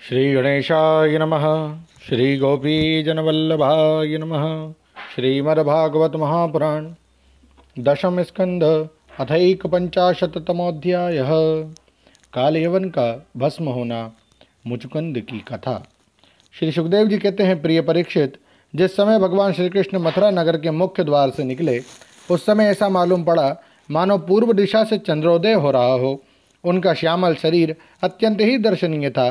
श्री गणेशाय नमः। श्री गोपीजनवल्लभाय नमः। श्रीमद्भागवत महापुराण दशम स्कंध अथैक पंचाशतमोध्यायः। कालयवन का भस्म होना, मुचुकुंद की कथा। श्री सुखदेव जी कहते हैं, प्रिय परीक्षित, जिस समय भगवान श्री कृष्ण मथुरा नगर के मुख्य द्वार से निकले उस समय ऐसा मालूम पड़ा मानो पूर्व दिशा से चंद्रोदय हो रहा हो। उनका श्यामल शरीर अत्यंत ही दर्शनीय था।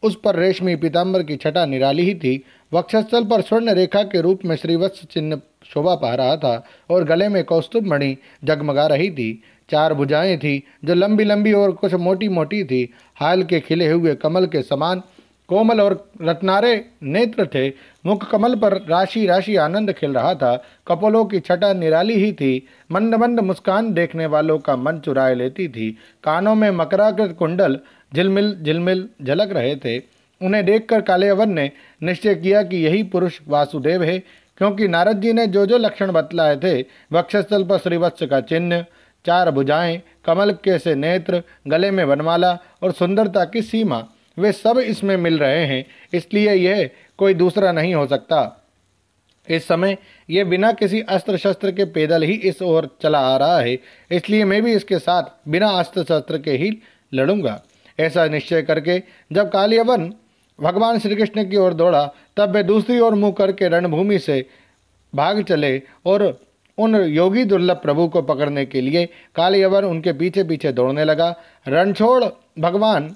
उस पर रेशमी पीताम्बर की छटा निराली ही थी। वक्षस्थल पर स्वर्ण रेखा के रूप में श्रीवत्स चिन्ह शोभा पा रहा था और गले में कौस्तुभ मणि जगमगा रही थी। 4 भुजाएं थी जो लंबी लंबी और कुछ मोटी मोटी थी। हाल के खिले हुए कमल के समान कोमल और रत्नारे नेत्र थे। मुख कमल पर राशि राशि आनंद खिल रहा था। कपोलों की छटा निराली ही थी। मंद मंद मुस्कान देखने वालों का मन चुराए लेती थी। कानों में मकराकृत कुंडल झिलमिल झिलमिल झलक रहे थे। उन्हें देखकर कालयवन ने निश्चय किया कि यही पुरुष वासुदेव है, क्योंकि नारद जी ने जो जो लक्षण बतलाए थे, वक्षस्थल पर श्रीवत्स का चिन्ह, 4 भुजाएं, कमल के से नेत्र, गले में वनमाला और सुंदरता की सीमा, वे सब इसमें मिल रहे हैं। इसलिए यह कोई दूसरा नहीं हो सकता। इस समय यह बिना किसी अस्त्र शस्त्र के पैदल ही इस ओर चला आ रहा है, इसलिए मैं भी इसके साथ बिना अस्त्र शस्त्र के ही लड़ूंगा। ऐसा निश्चय करके जब कालयवन भगवान श्री कृष्ण की ओर दौड़ा, तब वे दूसरी ओर मुंह करके रणभूमि से भाग चले और उन योगी दुर्लभ प्रभु को पकड़ने के लिए कालयवन उनके पीछे पीछे दौड़ने लगा। रणछोड़ भगवान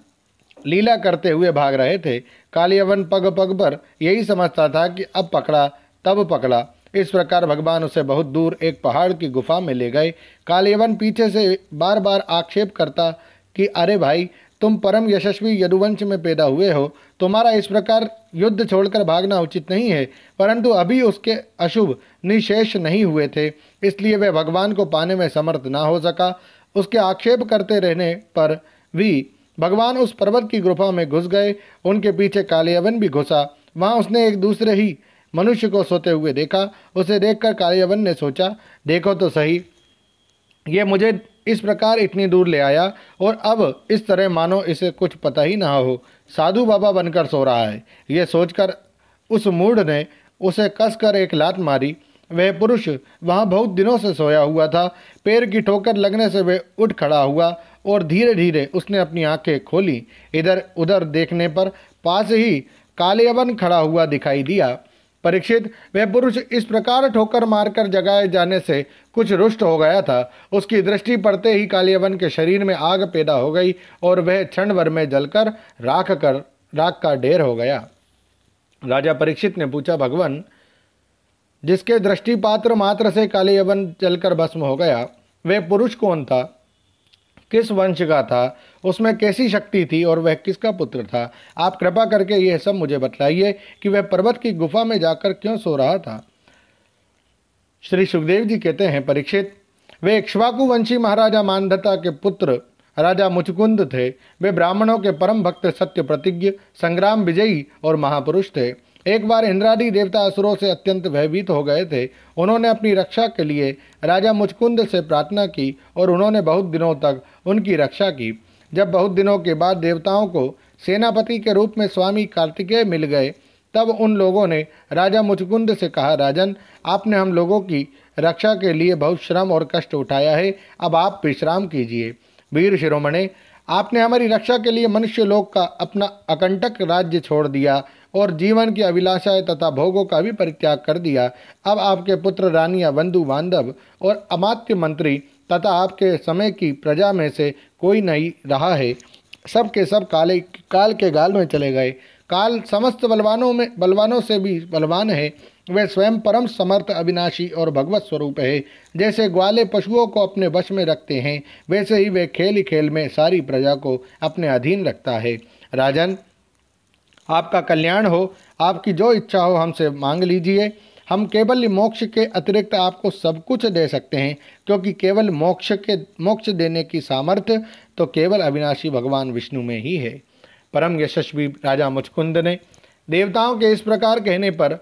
लीला करते हुए भाग रहे थे। कालयवन पग पग पर यही समझता था कि अब पकड़ा तब पकड़ा। इस प्रकार भगवान उसे बहुत दूर एक पहाड़ की गुफा में ले गए। कालयवन पीछे से बार बार आक्षेप करता कि अरे भाई, तुम परम यशस्वी यदुवंश में पैदा हुए हो, तुम्हारा इस प्रकार युद्ध छोड़कर भागना उचित नहीं है। परंतु अभी उसके अशुभ निशेष नहीं हुए थे, इसलिए वह भगवान को पाने में समर्थ ना हो सका। उसके आक्षेप करते रहने पर भी भगवान उस पर्वत की गुफा में घुस गए। उनके पीछे कालयवन भी घुसा। वहाँ उसने एक दूसरे ही मनुष्य को सोते हुए देखा। उसे देखकर कालयवन ने सोचा, देखो तो सही, ये मुझे इस प्रकार इतनी दूर ले आया और अब इस तरह मानो इसे कुछ पता ही ना हो, साधु बाबा बनकर सो रहा है। यह सोचकर उस मूढ़ ने उसे कसकर एक लात मारी। वह पुरुष वहाँ बहुत दिनों से सोया हुआ था। पैर की ठोकर लगने से वह उठ खड़ा हुआ और धीरे धीरे उसने अपनी आंखें खोली। इधर उधर देखने पर पास ही कालयवन खड़ा हुआ दिखाई दिया। परीक्षित, वह पुरुष इस प्रकार ठोकर मारकर जगाए जाने से कुछ रुष्ट हो गया था। उसकी दृष्टि पड़ते ही कालयवन के शरीर में आग पैदा हो गई और वह क्षण भर में जलकर राख का ढेर हो गया। राजा परीक्षित ने पूछा, भगवान, जिसके दृष्टिपात्र मात्र से कालयवन जलकर भस्म हो गया, वह पुरुष कौन था, किस वंश का था, उसमें कैसी शक्ति थी और वह किसका पुत्र था? आप कृपा करके यह सब मुझे बतलाइए कि वह पर्वत की गुफा में जाकर क्यों सो रहा था। श्री सुखदेव जी कहते हैं, परीक्षित, वे इक्ष्वाकु वंशी महाराजा मानधता के पुत्र राजा मुचुकुंद थे। वे ब्राह्मणों के परम भक्त, सत्य प्रतिज्ञ, संग्राम विजयी और महापुरुष थे। एक बार इंद्रादि देवता असुरों से अत्यंत भयभीत हो गए थे। उन्होंने अपनी रक्षा के लिए राजा मुचकुंद से प्रार्थना की और उन्होंने बहुत दिनों तक उनकी रक्षा की। जब बहुत दिनों के बाद देवताओं को सेनापति के रूप में स्वामी कार्तिकेय मिल गए, तब उन लोगों ने राजा मुचकुंद से कहा, राजन, आपने हम लोगों की रक्षा के लिए बहुत श्रम और कष्ट उठाया है, अब आप विश्राम कीजिए। वीर शिरोमणे, आपने हमारी रक्षा के लिए मनुष्य लोक का अपना अकंटक राज्य छोड़ दिया और जीवन की अभिलाषाएं तथा भोगों का भी परित्याग कर दिया। अब आपके पुत्र, रानियां, बंधु बांधव और अमात्य मंत्री तथा आपके समय की प्रजा में से कोई नहीं रहा है। सब के सब काल के गाल में चले गए। काल समस्त बलवानों से भी बलवान है। वे स्वयं परम समर्थ, अविनाशी और भगवत स्वरूप है। जैसे ग्वाले पशुओं को अपने वश में रखते हैं, वैसे ही वे खेल ही खेल में सारी प्रजा को अपने अधीन रखता है। राजन, आपका कल्याण हो, आपकी जो इच्छा हो हमसे मांग लीजिए। हम केवल मोक्ष के अतिरिक्त आपको सब कुछ दे सकते हैं, क्योंकि केवल मोक्ष देने की सामर्थ्य तो केवल अविनाशी भगवान विष्णु में ही है। परम यशस्वी राजा मुचकुंद ने देवताओं के इस प्रकार कहने पर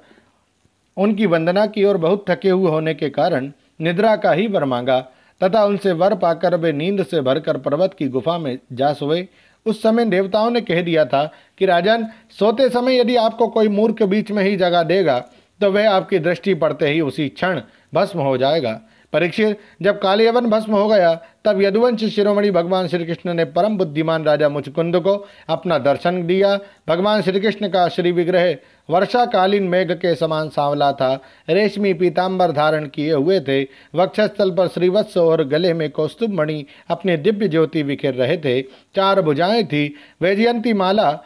उनकी वंदना की और बहुत थके हुए होने के कारण निद्रा का ही वर मांगा तथा उनसे वर पाकर वे नींद से भरकर पर्वत की गुफा में जा सोए। उस समय देवताओं ने कह दिया था कि राजन, सोते समय यदि आपको कोई मूर्ख बीच में ही जगा देगा तो वह आपकी दृष्टि पड़ते ही उसी क्षण भस्म हो जाएगा। परीक्षित, जब कालयवन भस्म हो गया तब यदुवंश शिरोमणि भगवान श्री कृष्ण ने परम बुद्धिमान राजा मुचकुंद को अपना दर्शन दिया। भगवान श्री कृष्ण का श्री विग्रह वर्षाकालीन मेघ के समान सांवला था। रेशमी पीताम्बर धारण किए हुए थे। वक्षस्थल पर श्रीवत्स और गले में कौस्तुभ मणि अपने दिव्य ज्योति बिखेर रहे थे। 4 भुजाएं थी। वैजयंती माला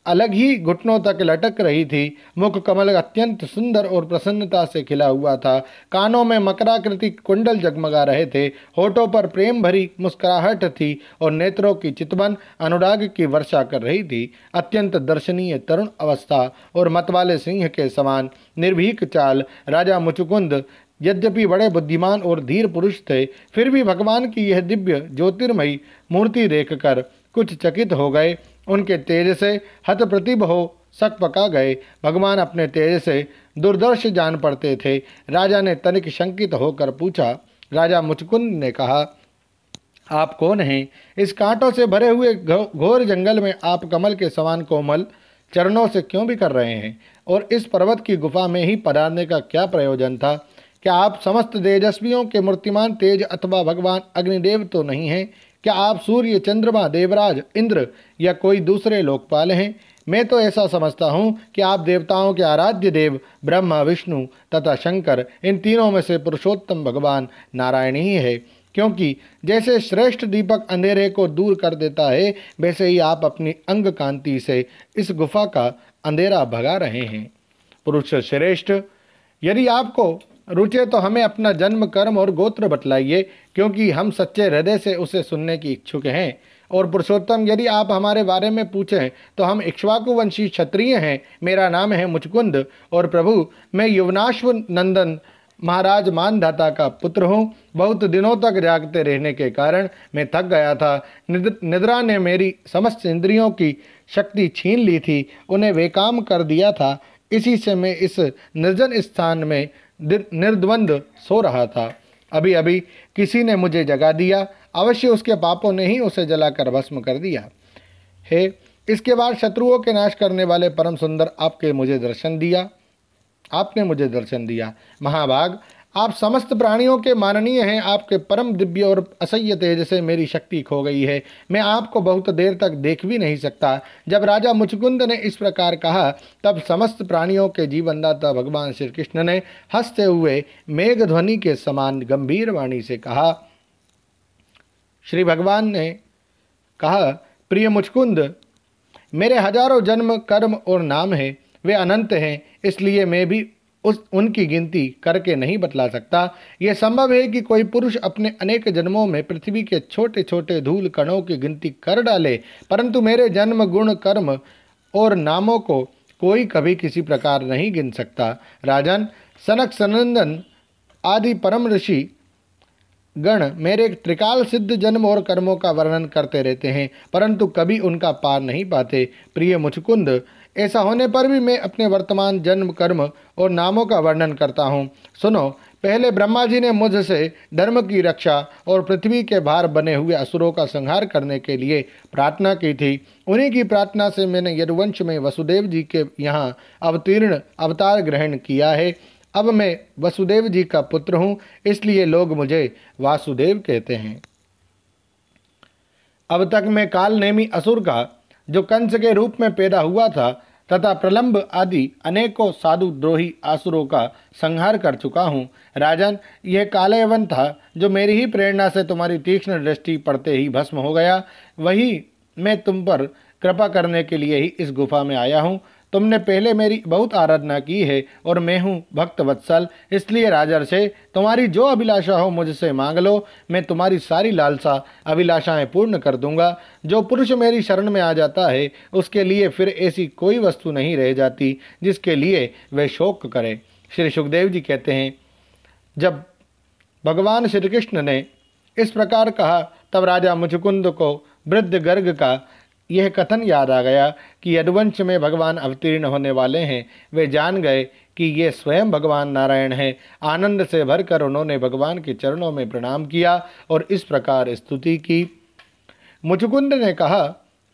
अलग ही घुटनों तक लटक रही थी। मुख कमल अत्यंत सुंदर और प्रसन्नता से खिला हुआ था। कानों में मकराकृति कुंडल जगमगा रहे थे। होठों पर प्रेम भरी मुस्कुराहट थी और नेत्रों की चितवन अनुराग की वर्षा कर रही थी। अत्यंत दर्शनीय तरुण अवस्था और मतवाले सिंह के समान निर्भीक चाल राजा मुचुकुंद यद्यपि बड़े बुद्धिमान और धीर पुरुष थे, फिर भी भगवान की यह दिव्य ज्योतिर्मयी मूर्ति देखकर कुछ चकित हो गए। उनके तेज से हतप्रतिभ हो सक पका गए। भगवान अपने तेज से दुर्दर्श जान पड़ते थे। राजा ने तनिक शंकित होकर पूछा। राजा मुचकुंद ने कहा, आप कौन हैं? इस कांटों से भरे हुए घोर जंगल में आप कमल के समान कोमल चरणों से क्यों भी कर रहे हैं? और इस पर्वत की गुफा में ही पधारने का क्या प्रयोजन था? क्या आप समस्त तेजस्वियों के मूर्तिमान तेज अथवा भगवान अग्निदेव तो नहीं हैं? क्या आप सूर्य, चंद्रमा, देवराज, इंद्र या कोई दूसरे लोकपाल हैं? मैं तो ऐसा समझता हूँ कि आप देवताओं के आराध्य देव ब्रह्मा, विष्णु तथा शंकर, इन तीनों में से पुरुषोत्तम भगवान नारायण ही है। क्योंकि जैसे श्रेष्ठ दीपक अंधेरे को दूर कर देता है, वैसे ही आप अपनी अंग कांति से इस गुफा का अंधेरा भगा रहे हैं। पुरुष श्रेष्ठ, यदि आपको रुचे तो हमें अपना जन्म, कर्म और गोत्र बतलाइए, क्योंकि हम सच्चे हृदय से उसे सुनने की इच्छुक हैं। और पुरुषोत्तम, यदि आप हमारे बारे में पूछें तो हम इक्ष्वाकु वंशी क्षत्रिय हैं। मेरा नाम है मुचकुंद और प्रभु, मैं युवनाश्व नंदन महाराज मानधाता का पुत्र हूँ। बहुत दिनों तक जागते रहने के कारण मैं थक गया था। निद्रा ने मेरी समस्त इंद्रियों की शक्ति छीन ली थी, उन्हें बेकाम कर दिया था। इसी से मैं इस निर्जन स्थान में निर्द्वंद सो रहा था। अभी अभी किसी ने मुझे जगा दिया। अवश्य उसके पापों ने ही उसे जलाकर भस्म कर दिया है। इसके बाद शत्रुओं के नाश करने वाले परम सुंदर आपने मुझे दर्शन दिया। महाभाग, आप समस्त प्राणियों के माननीय हैं। आपके परम दिव्य और असह्य तेज से मेरी शक्ति खो गई है। मैं आपको बहुत देर तक देख भी नहीं सकता। जब राजा मुचकुंद ने इस प्रकार कहा तब समस्त प्राणियों के जीवनदाता भगवान श्री कृष्ण ने हंसते हुए मेघ ध्वनि के समान गंभीर वाणी से कहा। श्री भगवान ने कहा, प्रिय मुचकुंद, मेरे हजारों जन्म, कर्म और नाम हैं। वे अनंत हैं, इसलिए मैं भी उनकी गिनती करके नहीं बतला सकता। यह संभव है कि कोई पुरुष अपने अनेक जन्मों में पृथ्वी के छोटे छोटे धूल कणों की गिनती कर डाले, परंतु मेरे जन्म, गुण, कर्म और नामों को कोई कभी किसी प्रकार नहीं गिन सकता। राजन, सनक सनंदन आदि परम ऋषि गण मेरे त्रिकाल सिद्ध जन्म और कर्मों का वर्णन करते रहते हैं, परंतु कभी उनका पार नहीं पाते। प्रिय मुचकुंद, ऐसा होने पर भी मैं अपने वर्तमान जन्म, कर्म और नामों का वर्णन करता हूँ। सुनो, पहले ब्रह्मा जी ने मुझसे धर्म की रक्षा और पृथ्वी के भार बने हुए असुरों का संहार करने के लिए प्रार्थना की थी। उन्हीं की प्रार्थना से मैंने यदुवंश में वसुदेव जी के यहाँ अवतार ग्रहण किया है। अब मैं वसुदेव जी का पुत्र हूँ, इसलिए लोग मुझे वासुदेव कहते हैं। अब तक मैं काल नेमी असुर का, जो कंस के रूप में पैदा हुआ था, तथा प्रलंब आदि अनेकों साधु द्रोही आसुरों का संहार कर चुका हूँ। राजन, यह कालयवन था जो मेरी ही प्रेरणा से तुम्हारी तीक्ष्ण दृष्टि पड़ते ही भस्म हो गया। वही मैं तुम पर कृपा करने के लिए ही इस गुफा में आया हूँ। तुमने पहले मेरी बहुत आराधना की है और मैं हूँ भक्त वत्सल, इसलिए राजर्षे, तुम्हारी जो अभिलाषा हो मुझसे मांग लो। मैं तुम्हारी सारी लालसा अभिलाषाएं पूर्ण कर दूंगा। जो पुरुष मेरी शरण में आ जाता है उसके लिए फिर ऐसी कोई वस्तु नहीं रह जाती जिसके लिए वह शोक करे। श्री सुखदेव जी कहते हैं, जब भगवान श्री कृष्ण ने इस प्रकार कहा तब राजा मुचकुंद को वृद्ध गर्ग का यह कथन याद आ गया कि यदुवंश में भगवान अवतीर्ण होने वाले हैं। वे जान गए कि ये स्वयं भगवान नारायण हैं। आनंद से भरकर उन्होंने भगवान के चरणों में प्रणाम किया और इस प्रकार स्तुति की। मुचकुंद ने कहा,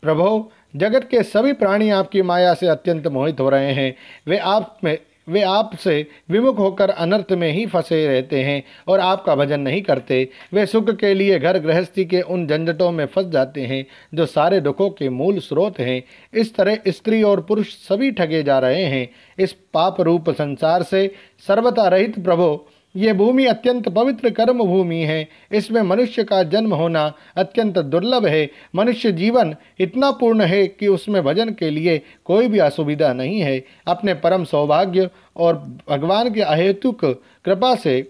प्रभो, जगत के सभी प्राणी आपकी माया से अत्यंत मोहित हो रहे हैं। वे आपसे विमुख होकर अनर्थ में ही फंसे रहते हैं और आपका भजन नहीं करते। वे सुख के लिए घर गृहस्थी के उन झंझटों में फंस जाते हैं जो सारे दुखों के मूल स्रोत हैं। इस तरह स्त्री और पुरुष सभी ठगे जा रहे हैं। इस पाप रूप संसार से सर्वथा रहित प्रभो, ये भूमि अत्यंत पवित्र कर्म भूमि है। इसमें मनुष्य का जन्म होना अत्यंत दुर्लभ है। मनुष्य जीवन इतना पूर्ण है कि उसमें भजन के लिए कोई भी असुविधा नहीं है। अपने परम सौभाग्य और भगवान के अहेतुक कृपा से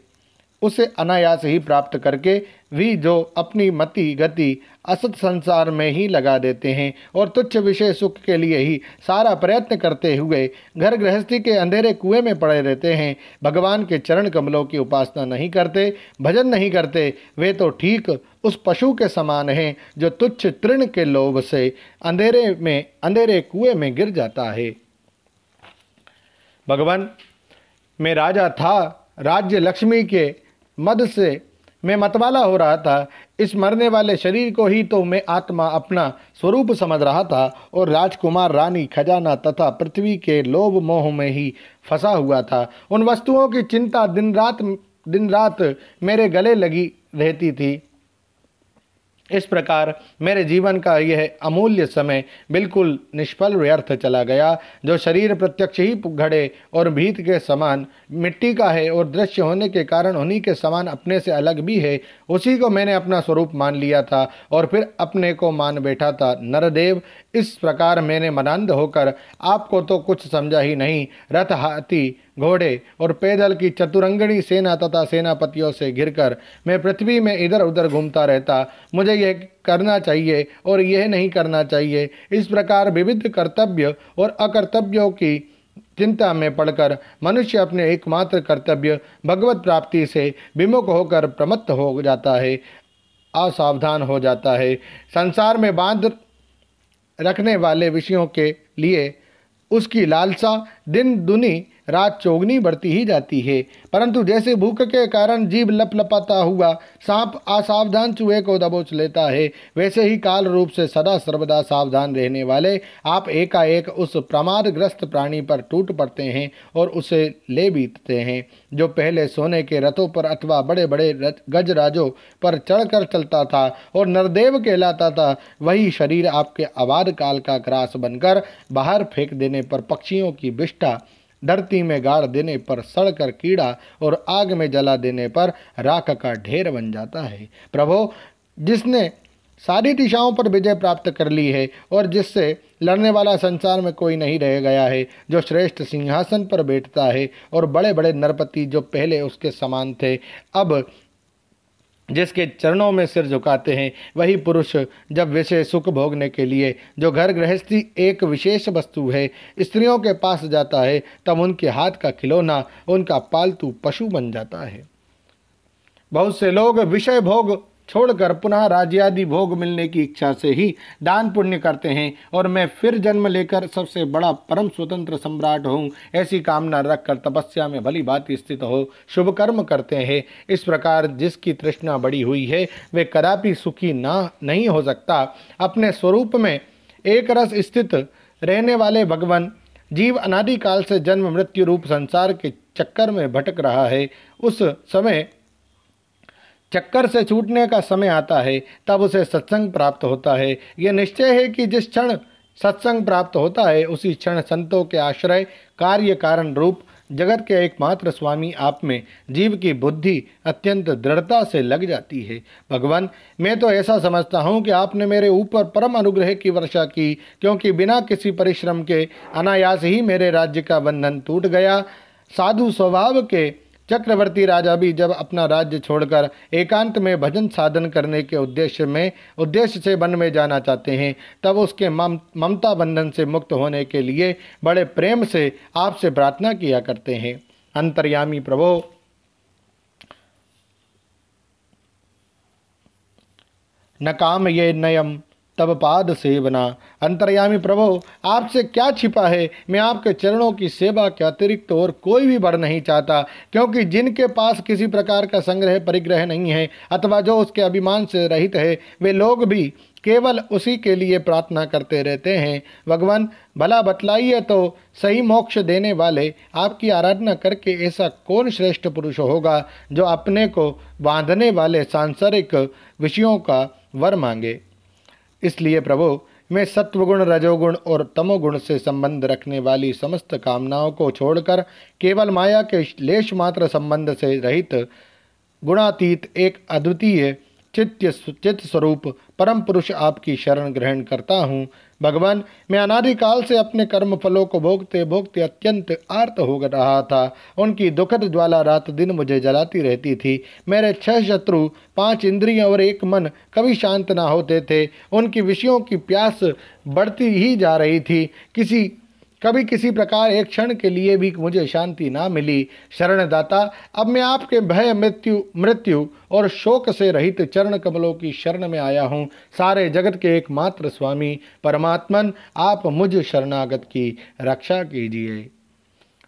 उसे अनायास ही प्राप्त करके भी जो अपनी मति गति असत संसार में ही लगा देते हैं और तुच्छ विषय सुख के लिए ही सारा प्रयत्न करते हुए घर गृहस्थी के अंधेरे कुएं में पड़े रहते हैं, भगवान के चरण कमलों की उपासना नहीं करते, भजन नहीं करते, वे तो ठीक उस पशु के समान हैं जो तुच्छ तृण के लोभ से अंधेरे कुएं में गिर जाता है। भगवान, मैं राजा था, राज्य लक्ष्मी के मद से मैं मतवाला हो रहा था। इस मरने वाले शरीर को ही तो मैं आत्मा अपना स्वरूप समझ रहा था और राजकुमार, रानी, खजाना तथा पृथ्वी के लोभ मोह में ही फंसा हुआ था। उन वस्तुओं की चिंता दिन रात मेरे गले लगी रहती थी। इस प्रकार मेरे जीवन का यह अमूल्य समय बिल्कुल निष्फल व्यर्थ चला गया। जो शरीर प्रत्यक्ष ही घड़े और भीत के समान मिट्टी का है और दृश्य होने के कारण उन्हीं के समान अपने से अलग भी है, उसी को मैंने अपना स्वरूप मान लिया था और फिर अपने को मान बैठा था। नरदेव, इस प्रकार मैंने मदान्ध होकर आपको तो कुछ समझा ही नहीं। रथ, हाथी, घोड़े और पैदल की चतुरंगणी सेना तथा सेनापतियों से घिरकर मैं पृथ्वी में इधर उधर घूमता रहता। मुझे यह करना चाहिए और यह नहीं करना चाहिए, इस प्रकार विविध कर्तव्य और अकर्तव्यों की चिंता में पड़कर मनुष्य अपने एकमात्र कर्तव्य भगवत प्राप्ति से विमुख होकर प्रमत्त हो जाता है, असावधान हो जाता है। संसार में बांध रखने वाले विषयों के लिए उसकी लालसा दिन दुनी रात चौगनी बढ़ती ही जाती है। परंतु जैसे भूख के कारण जीभ लपलपाता हुआ सांप असावधान चूहे को दबोच लेता है, वैसे ही काल रूप से सदा सर्वदा सावधान रहने वाले आप एकाएक उस प्रमादग्रस्त प्राणी पर टूट पड़ते हैं और उसे ले बीतते हैं। जो पहले सोने के रथों पर अथवा बड़े बड़े गजराजों पर चढ़कर चलता था और नरदेव कहलाता था, वही शरीर आपके अबाध काल का ग्रास बनकर बाहर फेंक देने पर पक्षियों की विष्ठा, धरती में गाड़ देने पर सड़कर कीड़ा और आग में जला देने पर राख का ढेर बन जाता है। प्रभो, जिसने सारी दिशाओं पर विजय प्राप्त कर ली है और जिससे लड़ने वाला संसार में कोई नहीं रह गया है, जो श्रेष्ठ सिंहासन पर बैठता है और बड़े बड़े नरपति जो पहले उसके समान थे अब जिसके चरणों में सिर झुकाते हैं, वही पुरुष जब विषय सुख भोगने के लिए जो घर गृहस्थी एक विशेष वस्तु है स्त्रियों के पास जाता है, तब उनके हाथ का खिलौना उनका पालतू पशु बन जाता है। बहुत से लोग विषय भोग छोड़कर पुनः राज्यादि भोग मिलने की इच्छा से ही दान पुण्य करते हैं और मैं फिर जन्म लेकर सबसे बड़ा परम स्वतंत्र सम्राट हूँ, ऐसी कामना रखकर तपस्या में भली भांति स्थित हो शुभ कर्म करते हैं। इस प्रकार जिसकी तृष्णा बड़ी हुई है वे कदापि सुखी नहीं हो सकता। अपने स्वरूप में एक रस स्थित रहने वाले भगवान जीव अनादिकाल से जन्म मृत्यु रूप संसार के चक्कर में भटक रहा है। उस समय चक्कर से छूटने का समय आता है, तब उसे सत्संग प्राप्त होता है। यह निश्चय है कि जिस क्षण सत्संग प्राप्त होता है उसी क्षण संतों के आश्रय कार्य कारण रूप जगत के एकमात्र स्वामी आप में जीव की बुद्धि अत्यंत दृढ़ता से लग जाती है। भगवान, मैं तो ऐसा समझता हूँ कि आपने मेरे ऊपर परम अनुग्रह की वर्षा की, क्योंकि बिना किसी परिश्रम के अनायास ही मेरे राज्य का बंधन टूट गया। साधु स्वभाव के चक्रवर्ती राजा भी जब अपना राज्य छोड़कर एकांत में भजन साधन करने के उद्देश्य से वन में जाना चाहते हैं, तब उसके ममता बंधन से मुक्त होने के लिए बड़े प्रेम से आपसे प्रार्थना किया करते हैं। अंतर्यामी प्रभो, न काम ये नयम तब पाद सेवना। अंतर्यामी प्रभो, आपसे क्या छिपा है, मैं आपके चरणों की सेवा के अतिरिक्त और कोई भी वर नहीं चाहता, क्योंकि जिनके पास किसी प्रकार का संग्रह परिग्रह नहीं है अथवा जो उसके अभिमान से रहित है, वे लोग भी केवल उसी के लिए प्रार्थना करते रहते हैं। भगवान भला बतलाइए तो सही मोक्ष देने वाले आपकी आराधना करके ऐसा कौन श्रेष्ठ पुरुष होगा जो अपने को बांधने वाले सांसारिक विषयों का वर मांगे। इसलिए प्रभु, मैं सत्वगुण, रजोगुण और तमोगुण से संबंध रखने वाली समस्त कामनाओं को छोड़कर केवल माया के लेश मात्र संबंध से रहित गुणातीत एक अद्वितीय चित्त स्वरूप परम पुरुष आपकी शरण ग्रहण करता हूँ। भगवान, मैं अनादिकाल से अपने कर्म फलों को भोगते भोगते अत्यंत आर्त हो रहा था। उनकी दुखद ज्वाला रात दिन मुझे जलाती रहती थी। मेरे 6 शत्रु, 5 इंद्रियां और 1 मन कभी शांत ना होते थे। उनकी विषयों की प्यास बढ़ती ही जा रही थी। कभी किसी प्रकार एक क्षण के लिए भी मुझे शांति ना मिली। शरणदाता, अब मैं आपके भय, मृत्यु और शोक से रहित चरण कमलों की शरण में आया हूँ। सारे जगत के एकमात्र स्वामी परमात्मन, आप मुझ शरणागत की रक्षा कीजिए।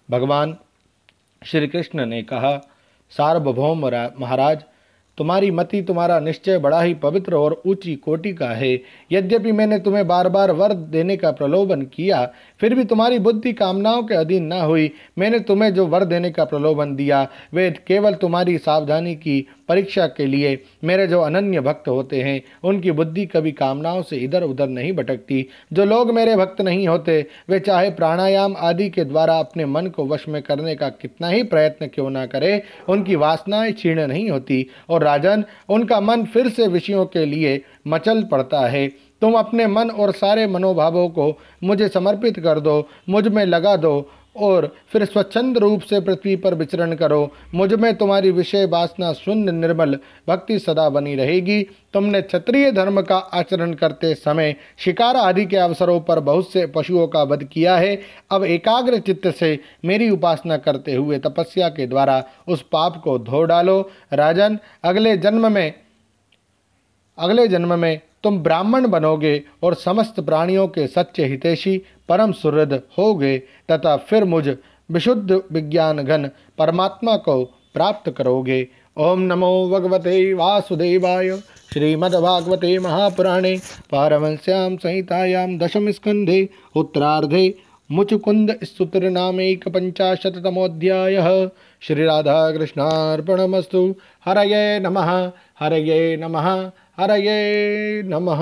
भगवान श्री कृष्ण ने कहा, सार्वभौम महाराज, तुम्हारी मति, तुम्हारा निश्चय बड़ा ही पवित्र और ऊंची कोटि का है। यद्यपि मैंने तुम्हें बार बार वर देने का प्रलोभन किया, फिर भी तुम्हारी बुद्धि कामनाओं के अधीन न हुई। मैंने तुम्हें जो वर देने का प्रलोभन दिया वे केवल तुम्हारी सावधानी की परीक्षा के लिए। मेरे जो अनन्य भक्त होते हैं उनकी बुद्धि कभी कामनाओं से इधर उधर नहीं भटकती। जो लोग मेरे भक्त नहीं होते वे चाहे प्राणायाम आदि के द्वारा अपने मन को वश में करने का कितना ही प्रयत्न क्यों ना करे, उनकी वासनाएं क्षीण नहीं होती और राजन, उनका मन फिर से विषयों के लिए मचल पड़ता है। तुम अपने मन और सारे मनोभावों को मुझे समर्पित कर दो, मुझ में लगा दो और फिर स्वच्छंद रूप से पृथ्वी पर विचरण करो। मुझ में तुम्हारी विषय वासना शून्य निर्मल भक्ति सदा बनी रहेगी। तुमने क्षत्रिय धर्म का आचरण करते समय शिकार आदि के अवसरों पर बहुत से पशुओं का वध किया है। अब एकाग्र चित्त से मेरी उपासना करते हुए तपस्या के द्वारा उस पाप को धो डालो। राजन, अगले जन्म में तुम ब्राह्मण बनोगे और समस्त प्राणियों के सच्चे हितैषी परम सुहृद होगे तथा फिर मुझ विशुद्ध विज्ञान घन परमात्मा को प्राप्त करोगे। ओम नमो भगवते वासुदेवाय। श्रीमद्भागवते महापुराणे पारमहंस्यां संहितायां दशम स्कंधे उत्तरार्धे मुचुकुंद स्तुति नामैक 50तमोऽध्यायः। श्री राधा कृष्णार्पणमस्तु। हरये नमः, हरये नमः, हरये नमः।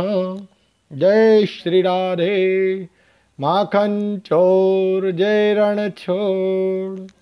जय श्री राधे। माखन चोर जय रण छोड़।